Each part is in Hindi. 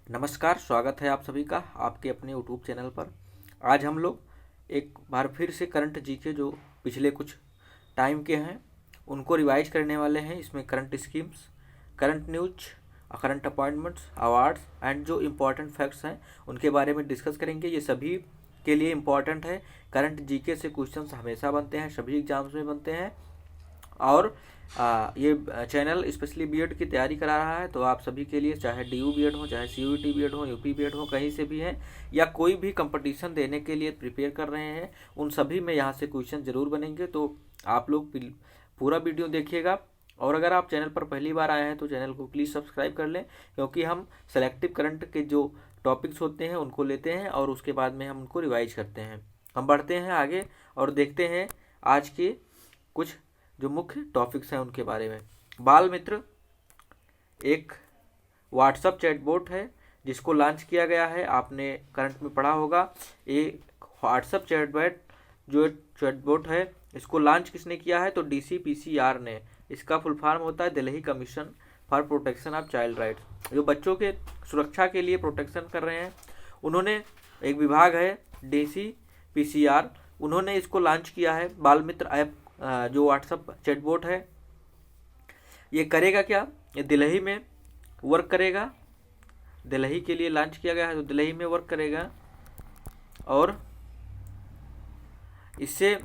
नमस्कार, स्वागत है आप सभी का आपके अपने यूट्यूब चैनल पर। आज हम लोग एक बार फिर से करंट जीके जो पिछले कुछ टाइम के हैं उनको रिवाइज करने वाले हैं। इसमें current schemes, current news, current appointments, awards and जो इम्पोर्टेंट फैक्ट्स हैं उनके बारे में डिस्कस करेंगे। ये सभी के लिए इम्पॉर्टेंट है। करंट जीके से क्वेश्चंस हमेशा बनते हैं, सभी एग्जाम्स में बनते हैं। और ये चैनल स्पेशली बीएड की तैयारी करा रहा है, तो आप सभी के लिए, चाहे डीयू बीएड हो, चाहे सीयूईटी बीएड हो, यूपी बीएड हो, कहीं से भी हैं या कोई भी कंपटीशन देने के लिए प्रिपेयर कर रहे हैं, उन सभी में यहाँ से क्वेश्चन जरूर बनेंगे। तो आप लोग पूरा वीडियो देखिएगा। और अगर आप चैनल पर पहली बार आए हैं तो चैनल को प्लीज़ सब्सक्राइब कर लें, क्योंकि हम सेलेक्टिव करंट के जो टॉपिक्स होते हैं उनको लेते हैं और उसके बाद में हम उनको रिवाइज करते हैं। हम बढ़ते हैं आगे और देखते हैं आज के कुछ जो मुख्य टॉपिक्स हैं उनके बारे में। बाल मित्र एक व्हाट्सअप चैटबॉट है जिसको लॉन्च किया गया है, आपने करंट में पढ़ा होगा। ये व्हाट्सअप चैटबॉट है, इसको लॉन्च किसने किया है? तो डीसीपीसीआर ने। इसका फुल फॉर्म होता है Delhi commission for protection of child rights. जो बच्चों के सुरक्षा के लिए प्रोटेक्शन कर रहे हैं, उन्होंने एक विभाग है डीसीपीसीआर, उन्होंने इसको लॉन्च किया है। बाल मित्र ऐप जो व्हाट्सअप चैटबॉट है, ये करेगा क्या? ये दिल्ली में वर्क करेगा। दिल्ली के लिए लॉन्च किया गया है, तो दिल्ली में वर्क करेगा। और इससे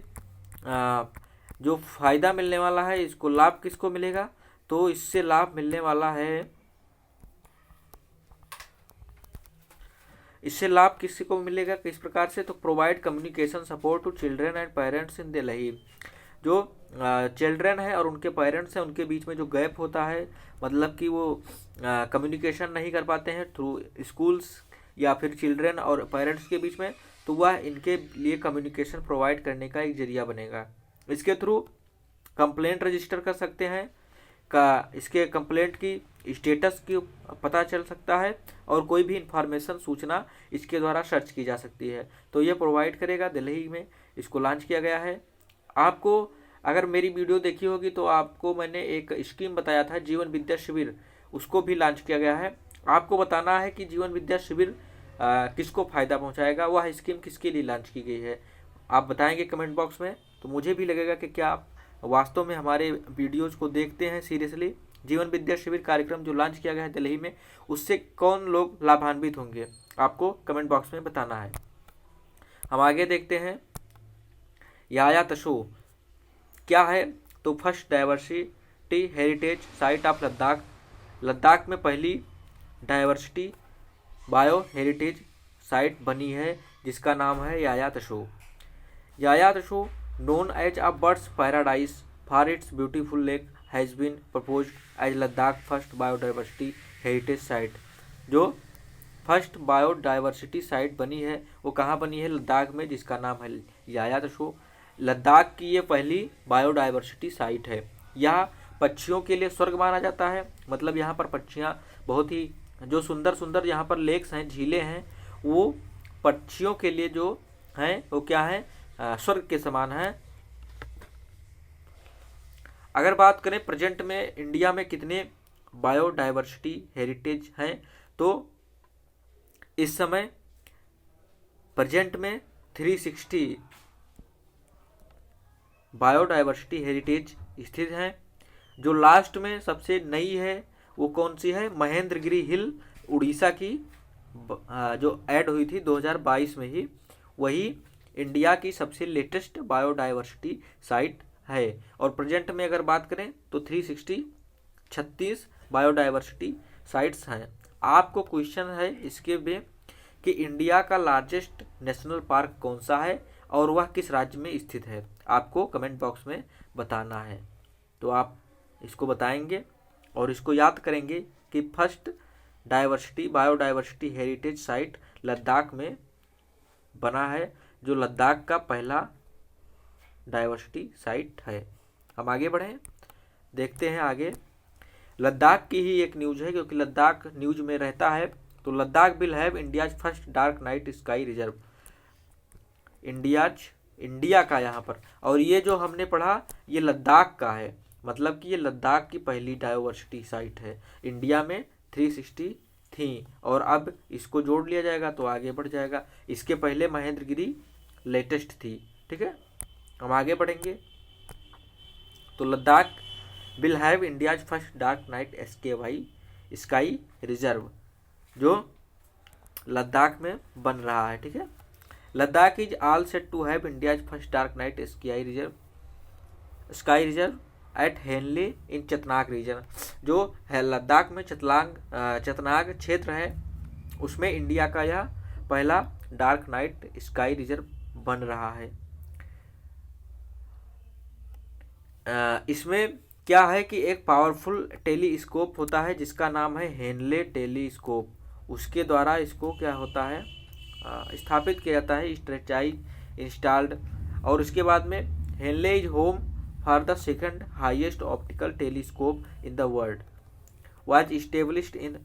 जो फ़ायदा मिलने वाला है, इसको लाभ किसको मिलेगा? तो इससे लाभ मिलने वाला है, इससे लाभ किसी को मिलेगा, किस प्रकार से? तो provide communication support to children and parents in Delhi. जो चिल्ड्रन है और उनके पेरेंट्स हैं, उनके बीच में जो गैप होता है, मतलब कि वो कम्युनिकेशन नहीं कर पाते हैं थ्रू स्कूल्स या फिर चिल्ड्रन और पेरेंट्स के बीच में, तो वह इनके लिए कम्युनिकेशन प्रोवाइड करने का एक जरिया बनेगा। इसके थ्रू कंप्लेंट रजिस्टर कर सकते हैं, इसके कंप्लेंट की स्टेटस की पता चल सकता है और कोई भी इंफॉर्मेशन, सूचना इसके द्वारा सर्च की जा सकती है। तो ये प्रोवाइड करेगा। दिल्ली में इसको लॉन्च किया गया है। आपको अगर मेरी वीडियो देखी होगी तो आपको मैंने एक स्कीम बताया था, जीवन विद्या शिविर, उसको भी लॉन्च किया गया है। आपको बताना है कि जीवन विद्या शिविर किसको फ़ायदा पहुंचाएगा, वह स्कीम किसके लिए लॉन्च की गई है। आप बताएंगे कमेंट बॉक्स में, तो मुझे भी लगेगा कि क्या आप वास्तव में हमारे वीडियोज़ को देखते हैं सीरियसली। जीवन विद्या शिविर कार्यक्रम जो लॉन्च किया गया है दिल्ली में, उससे कौन लोग लाभान्वित होंगे, आपको कमेंट बॉक्स में बताना है। हम आगे देखते हैं। यायात शो क्या है? तो first diversity heritage site of Ladakh. Ladakh में पहली डाइवर्सिटी बायो हेरिटेज साइट बनी है जिसका नाम है Yaya Tso. Yaya Tso known as a bird's paradise for its beautiful lake has been proposed as Ladakh first biodiversity heritage site. जो फर्स्ट बायोडाइवर्सिटी साइट बनी है वो कहाँ बनी है? लद्दाख में, जिसका नाम है यायात शो। लद्दाख की ये पहली बायोडाइवर्सिटी साइट है। यह पक्षियों के लिए स्वर्ग माना जाता है। मतलब यहाँ पर पक्षियाँ बहुत ही जो सुंदर सुंदर यहाँ पर लेक्स हैं, झीलें हैं, वो पक्षियों के लिए जो हैं वो क्या है? स्वर्ग के समान है। अगर बात करें प्रेजेंट में इंडिया में कितने बायोडाइवर्सिटी हेरिटेज हैं, तो इस समय प्रेजेंट में 360 बायोडाइवर्सिटी हेरिटेज स्थित हैं। जो लास्ट में सबसे नई है वो कौन सी है? महेंद्रगिरी हिल, उड़ीसा की, जो ऐड हुई थी 2022 में ही, वही इंडिया की सबसे लेटेस्ट बायोडाइवर्सिटी साइट है। और प्रेजेंट में अगर बात करें तो 36 बायोडाइवर्सिटी साइट्स हैं। आपको क्वेश्चन है इसके में कि इंडिया का लार्जेस्ट नेशनल पार्क कौन सा है और वह किस राज्य में स्थित है, आपको कमेंट बॉक्स में बताना है। तो आप इसको बताएंगे और इसको याद करेंगे कि first biodiversity heritage site Ladakh में बना है, जो लद्दाख का पहला डाइवर्सिटी साइट है। हम आगे बढ़ें, देखते हैं आगे। लद्दाख की ही एक न्यूज़ है, क्योंकि लद्दाख न्यूज़ में रहता है। तो Ladakh will have India's first dark night sky reserve. India का यहाँ पर, और ये जो हमने पढ़ा ये लद्दाख का है, मतलब कि ये लद्दाख की पहली डाइवर्सिटी साइट है। इंडिया में 360 थी और अब इसको जोड़ लिया जाएगा तो आगे बढ़ जाएगा। इसके पहले महेंद्रगिरी लेटेस्ट थी। ठीक है, हम आगे बढ़ेंगे। तो Ladakh will have India's first dark night sky reserve, जो लद्दाख में बन रहा है। ठीक है, Ladakh is all set to have India's first dark night sky reserve at Hanle in Changthang region. जो है लद्दाख में चेतनाग क्षेत्र है, उसमें इंडिया का यह पहला डार्क नाइट स्काई रिजर्व बन रहा है। इसमें क्या है कि एक पावरफुल टेलीस्कोप होता है जिसका नाम है हेनले टेलीस्कोप, उसके द्वारा इसको क्या होता है स्थापित किया जाता है, स्ट्रेचाइज इंस्टॉल्ड। और उसके बाद में Hanle is home for the second highest optical telescope in the world, was established in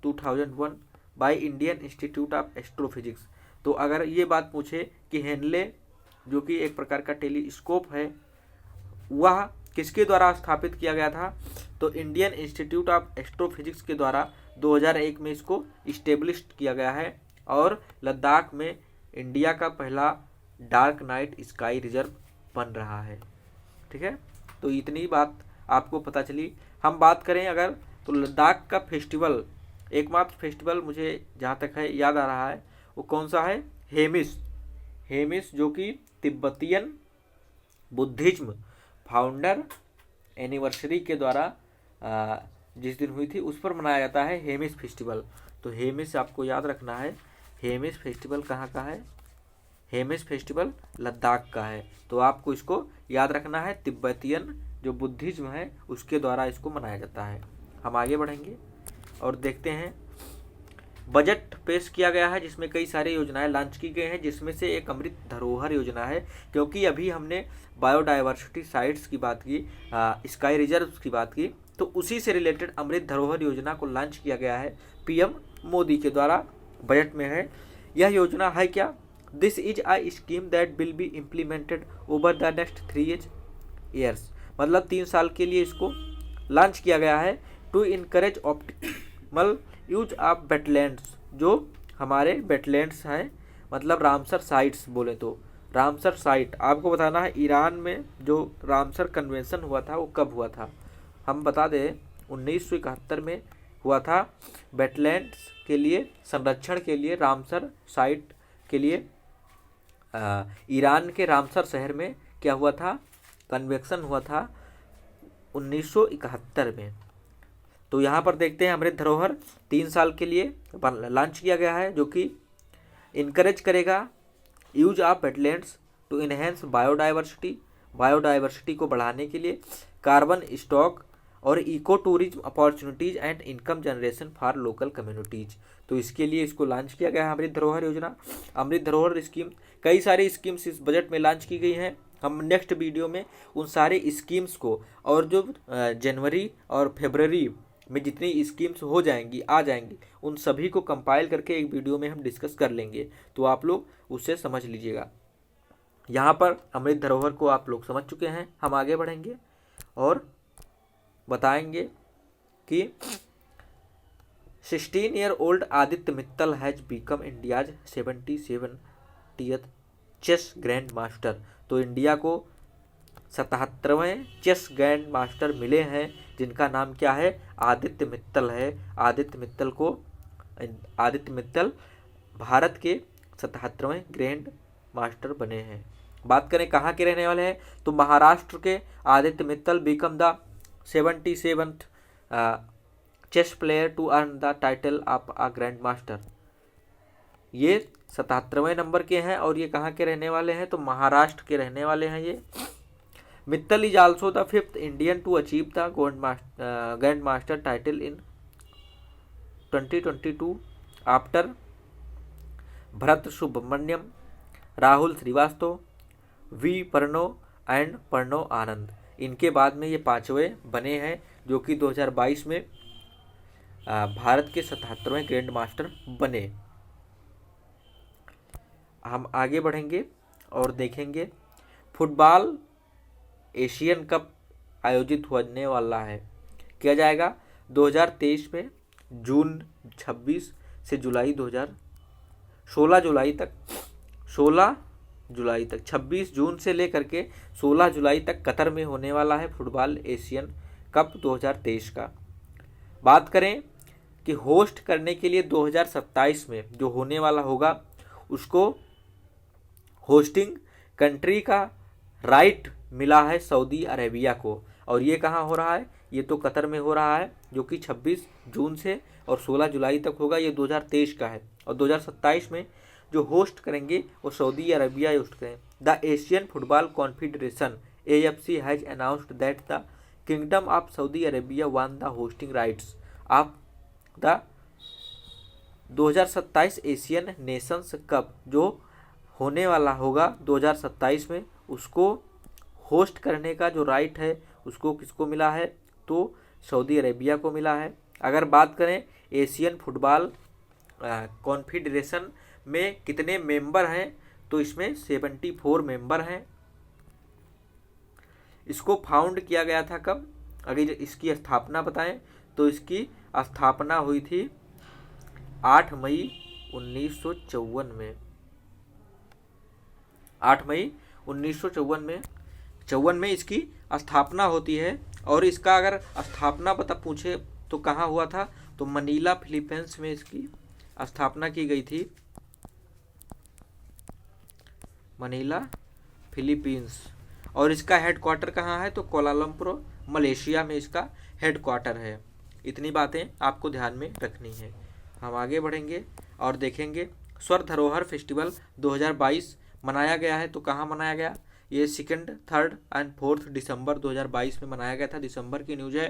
2001 by Indian Institute of Astrophysics. तो अगर ये बात पूछे कि हेनले जो कि एक प्रकार का टेलीस्कोप है वह किसके द्वारा स्थापित किया गया था, तो इंडियन इंस्टीट्यूट ऑफ एस्ट्रोफिजिक्स के द्वारा 2001 में इसको इस्टेब्लिश्ड किया गया है। और लद्दाख में इंडिया का पहला डार्क नाइट स्काई रिजर्व बन रहा है। ठीक है, तो इतनी बात आपको पता चली। हम बात करें अगर तो लद्दाख का फेस्टिवल, एकमात्र फेस्टिवल मुझे जहाँ तक है याद आ रहा है वो कौन सा है, हेमिस जो कि तिब्बतियन बुद्धिज्म फाउंडर एनिवर्सरी के द्वारा जिस दिन हुई थी उस पर मनाया जाता है हेमिस फेस्टिवल। तो हेमिस आपको याद रखना है, हेमिस फेस्टिवल कहाँ का है, हेमिस फेस्टिवल लद्दाख का है। तो आपको इसको याद रखना है, तिब्बतियन जो बुद्धिज्म है उसके द्वारा इसको मनाया जाता है। हम आगे बढ़ेंगे और देखते हैं बजट पेश किया गया है जिसमें कई सारी योजनाएं लॉन्च की गई हैं, जिसमें से एक अमृत धरोहर योजना है। क्योंकि अभी हमने बायोडाइवर्सिटी साइट्स की बात की, स्काई रिजर्व्स की बात की, तो उसी से रिलेटेड अमृत धरोहर योजना को लॉन्च किया गया है पीएम मोदी के द्वारा, बजट में है। यह योजना है क्या, this is a scheme that will be implemented over the next 3 years, मतलब 3 साल के लिए इसको लॉन्च किया गया है। To encourage optimal use of wetlands, जो हमारे वेटलैंड्स हैं, मतलब रामसर साइट्स बोले तो रामसर साइट आपको बताना है। ईरान में जो रामसर कन्वेंशन हुआ था वो कब हुआ था, हम बता दें 1971 में हुआ था। वेटलैंड्स के लिए संरक्षण के लिए रामसर साइट के लिए ईरान के रामसर शहर में क्या हुआ था, कन्वेंशन हुआ था 1971 में। तो यहाँ पर देखते हैं अमृत धरोहर 3 साल के लिए लॉन्च किया गया है, जो कि इनकरेज करेगा use of wetlands to enhance biodiversity को बढ़ाने के लिए, कार्बन स्टॉक और eco tourism opportunities and income generation for local communities. तो इसके लिए इसको लॉन्च किया गया है अमृत धरोहर योजना। अमृत धरोहर स्कीम, कई सारी स्कीम्स इस बजट में लॉन्च की गई हैं। हम नेक्स्ट वीडियो में उन सारे स्कीम्स को और जो जनवरी और फरवरी में जितनी स्कीम्स हो जाएंगी आ जाएंगी उन सभी को कंपाइल करके एक वीडियो में हम डिस्कस कर लेंगे, तो आप लोग उससे समझ लीजिएगा। यहाँ पर अमृत धरोहर को आप लोग समझ चुके हैं। हम आगे बढ़ेंगे और बताएंगे कि 16 year old Aditya Mittal has become India's 77th chess grandmaster. तो इंडिया को 77वें चेस ग्रैंड मास्टर मिले हैं जिनका नाम क्या है, आदित्य मित्तल है। आदित्य मित्तल भारत के 77वें ग्रैंड मास्टर बने हैं। बात करें कहाँ के रहने वाले हैं, तो महाराष्ट्र के Aditya Mittal become the 77th chess player to earn the title of a grandmaster. ये 77वें नंबर के हैं और ये कहाँ के रहने वाले हैं, तो महाराष्ट्र के रहने वाले हैं ये। Mittal is also the 5th Indian to achieve the grand master title in 2022 after Bharat Subramaniyam, Rahul Srivastava, V Pranav and Pranav Anand. इनके बाद में ये 5वें बने हैं जो कि 2022 में भारत के 77वें ग्रैंड मास्टर बने। हम आगे बढ़ेंगे और देखेंगे फुटबॉल एशियन कप आयोजित होने वाला है, किया जाएगा 2023 में जून 26 से जुलाई 16 जुलाई तक 16 जुलाई तक 26 जून से लेकर के 16 जुलाई तक कतर में होने वाला है फुटबॉल एशियन कप 2023 का। बात करें कि होस्ट करने के लिए 2027 में जो होने वाला होगा उसको होस्टिंग कंट्री का राइट मिला है सऊदी अरेबिया को। और ये कहाँ हो रहा है? ये तो कतर में हो रहा है, जो कि 26 जून से और 16 जुलाई तक होगा। ये 2023 का है। और 2027 में जो होस्ट करेंगे वो सऊदी अरेबिया होस्ट करें। The Asian football confederation AFC has announced that the kingdom of Saudi Arabia one the hosting rights of the 2027 Asian Nations cup जो होने वाला होगा 2027 में, उसको होस्ट करने का जो राइट है उसको किसको मिला है? तो सऊदी अरेबिया को मिला है। अगर बात करें एशियन फुटबॉल कॉन्फेडरेशन में कितने मेंबर हैं, तो इसमें 74 मेंबर हैं। इसको फाउंड किया गया था कब? अगर इसकी स्थापना बताएं तो इसकी स्थापना हुई थी 8 मई 1954 में। 8 मई 1954 में इसकी स्थापना होती है। और इसका अगर स्थापना पूछे तो कहाँ हुआ था? तो मनीला फिलीपींस में इसकी स्थापना की गई थी। Manila Philippines. और इसका हेडक्वार्टर कहाँ है? तो कोलालमपुर मलेशिया में इसका हेडक्वार्टर है। इतनी बातें आपको ध्यान में रखनी है। हम आगे बढ़ेंगे और देखेंगे स्वर धरोहर फेस्टिवल 2022 मनाया गया है। तो कहाँ मनाया गया? ये 2, 3 एंड 4 दिसंबर 2022 में मनाया गया था। दिसंबर की न्यूज़ है,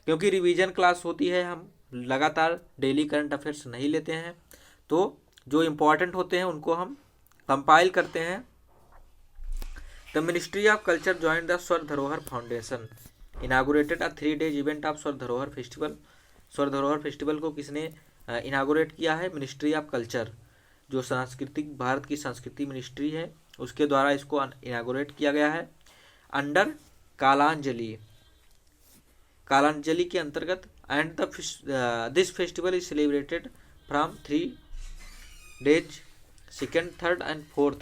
क्योंकि रिवीजन क्लास होती है, हम लगातार डेली करंट अफेयर्स नहीं लेते हैं, तो जो इम्पोर्टेंट होते हैं उनको हम कंपाइल करते हैं। The ministry of culture joined the स्वर धरोहर foundation inaugurated a 3 days event of स्वर धरोहर फेस्टिवल। स्वर धरोहर फेस्टिवल को किसने इनागुरेट किया है? मिनिस्ट्री ऑफ कल्चर, जो सांस्कृतिक भारत की संस्कृति मिनिस्ट्री है, उसके द्वारा इसको इनागुरेट किया गया है। अंडर कालांजलि के अंतर्गत। And this festival is celebrated from 3 days 2, 3 and 4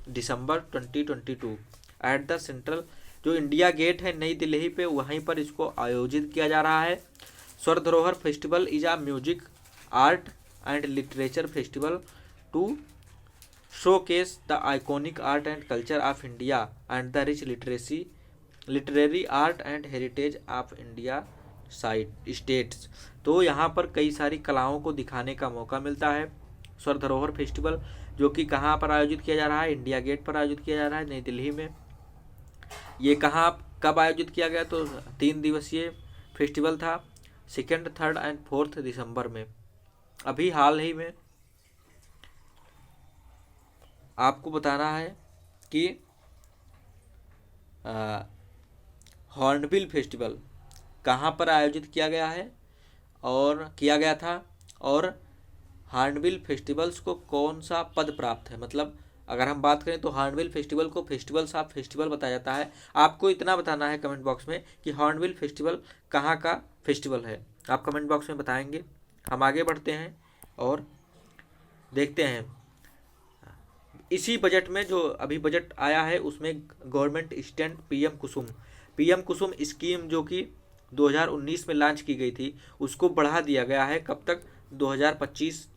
December 2022 at the central, जो इंडिया गेट है नई दिल्ली पे, वहीं पर इसको आयोजित किया जा रहा है। Swar Dharohar festival is a music art and literature festival to showcase the iconic art and culture of India and the rich literary art and heritage of India states। तो यहाँ पर कई सारी कलाओं को दिखाने का मौका मिलता है। स्वर धरोहर फेस्टिवल जो कि कहाँ पर आयोजित किया जा रहा है? इंडिया गेट पर आयोजित किया जा रहा है, नई दिल्ली में। ये कहाँ कब आयोजित किया गया? तो 3 दिवसीय फेस्टिवल था, 2, 3 एंड 4 दिसंबर में। अभी हाल ही में आपको बताना है कि हॉर्नबिल फेस्टिवल कहाँ पर आयोजित किया गया है और किया गया था, और हॉर्नबिल फेस्टिवल्स को कौन सा पद प्राप्त है। मतलब अगर हम बात करें तो हॉर्नबिल फेस्टिवल को फेस्टिवल्स ऑफ फेस्टिवल बताया जाता है। आपको इतना बताना है कमेंट बॉक्स में कि हॉर्नबिल फेस्टिवल कहाँ का फेस्टिवल है, आप कमेंट बॉक्स में बताएंगे। हम आगे बढ़ते हैं और देखते हैं इसी बजट में, जो अभी बजट आया है उसमें गवर्नमेंट स्टैंड पीएम कुसुम स्कीम जो कि 2019 में लॉन्च की गई थी, उसको बढ़ा दिया गया है। कब तक? 2026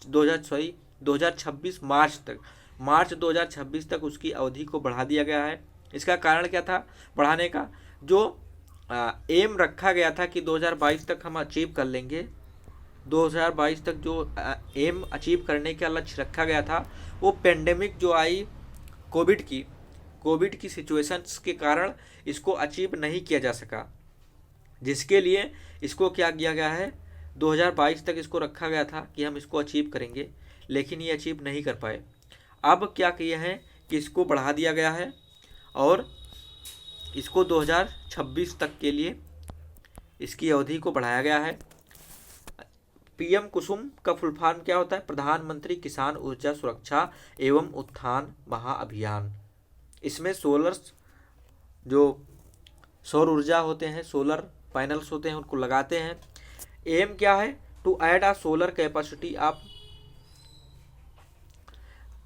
मार्च 2026 तक उसकी अवधि को बढ़ा दिया गया है। इसका कारण क्या था बढ़ाने का? जो एम रखा गया था कि 2022 तक हम अचीव कर लेंगे, 2022 तक जो एम अचीव करने का लक्ष्य रखा गया था, वो पेंडेमिक जो आई कोविड की सिचुएशंस के कारण इसको अचीव नहीं किया जा सका, जिसके लिए इसको क्या किया गया है, 2022 तक इसको रखा गया था कि हम इसको अचीव करेंगे, लेकिन ये अचीव नहीं कर पाए। अब क्या किया है कि इसको बढ़ा दिया गया है और इसको 2026 तक के लिए इसकी अवधि को बढ़ाया गया है। पीएम कुसुम का फुल फॉर्म क्या होता है? प्रधानमंत्री किसान ऊर्जा सुरक्षा एवं उत्थान महाअभियान। इसमें जो सौर ऊर्जा होते हैं, सोलर पैनल्स होते हैं, उनको लगाते हैं। एम क्या है? To add a solar capacity of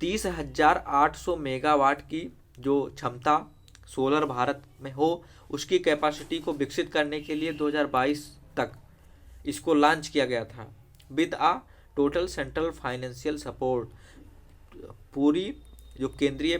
30,800 megawatt की जो क्षमता सोलर भारत में हो, उसकी कैपेसिटी को विकसित करने के लिए 2022 तक इसको लॉन्च किया गया था। With a total central financial support, पूरी जो केंद्रीय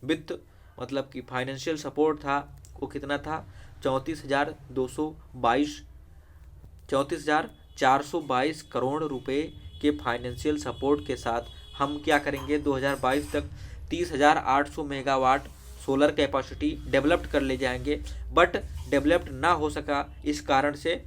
वित्त मतलब कि फाइनेंशियल सपोर्ट था वो कितना था, 34,422 करोड़ रुपए के फाइनेंशियल सपोर्ट के साथ हम क्या करेंगे, 2022 तक 30,800 मेगावाट सोलर कैपेसिटी डेवलप्ड कर ले जाएंगे। बट डेवलप्ड ना हो सका, इस कारण से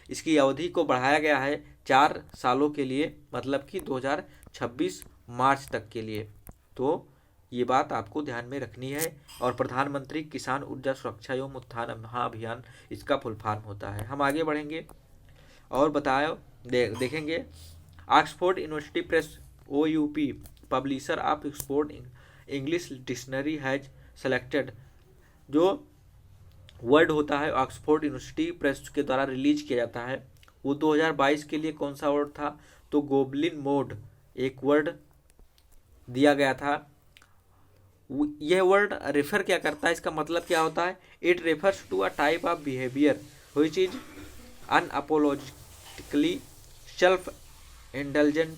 इसकी अवधि को बढ़ाया गया है 4 सालों के लिए, मतलब कि 2026 मार्च तक के लिए। तो ये बात आपको ध्यान में रखनी है। और प्रधानमंत्री किसान ऊर्जा सुरक्षा एवं उत्थान महाअभियान इसका फुल फॉर्म होता है। हम आगे बढ़ेंगे और देखेंगे Oxford university press OUP publisher of Oxford English dictionary has selected, जो वर्ड होता है ऑक्सफोर्ड यूनिवर्सिटी प्रेस के द्वारा रिलीज किया जाता है, वो 2022 के लिए कौन सा वर्ड था, तो गोबलिन मोड एक वर्ड दिया गया था। यह वर्ड रेफर क्या करता है, इसका मतलब क्या होता है, it refers to a type of behaviour which is unapologetically self indulgent,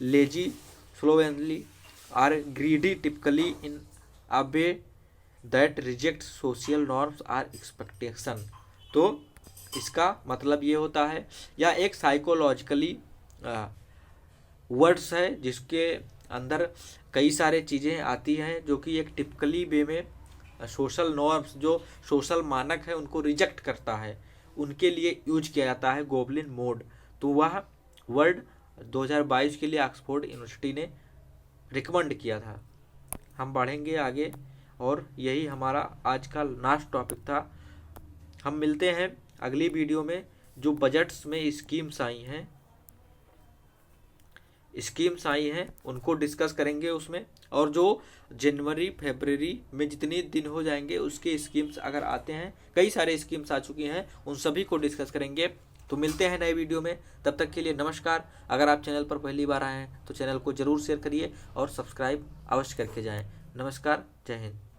lazy, slovenly और greedy, typically in a way that reject social norms और एक्सपेक्टेशन। तो इसका मतलब ये होता है, यह एक साइकोलॉजिकली वर्ड्स है जिसके अंदर कई सारे चीज़ें आती हैं जो कि एक टिपिकली वे में सोशल नॉर्म्स, जो सोशल मानक है उनको रिजेक्ट करता है, उनके लिए यूज किया जाता है गोबलिन मोड। तो वह वर्ड 2022 के लिए ऑक्सफोर्ड यूनिवर्सिटी ने रिकमेंड किया था। हम बढ़ेंगे आगे और यही हमारा आज का लास्ट टॉपिक था। हम मिलते हैं अगली वीडियो में। जो बजट्स में स्कीम्स आई हैं उनको डिस्कस करेंगे उसमें, और जो जनवरी फरवरी में जितने दिन हो जाएंगे उसके स्कीम्स अगर आते हैं, कई सारे स्कीम्स आ चुकी हैं, उन सभी को डिस्कस करेंगे। तो मिलते हैं नए वीडियो में, तब तक के लिए नमस्कार। अगर आप चैनल पर पहली बार आए हैं तो चैनल को ज़रूर शेयर करिए और सब्सक्राइब अवश्य करके जाएं। नमस्कार, जय हिंद।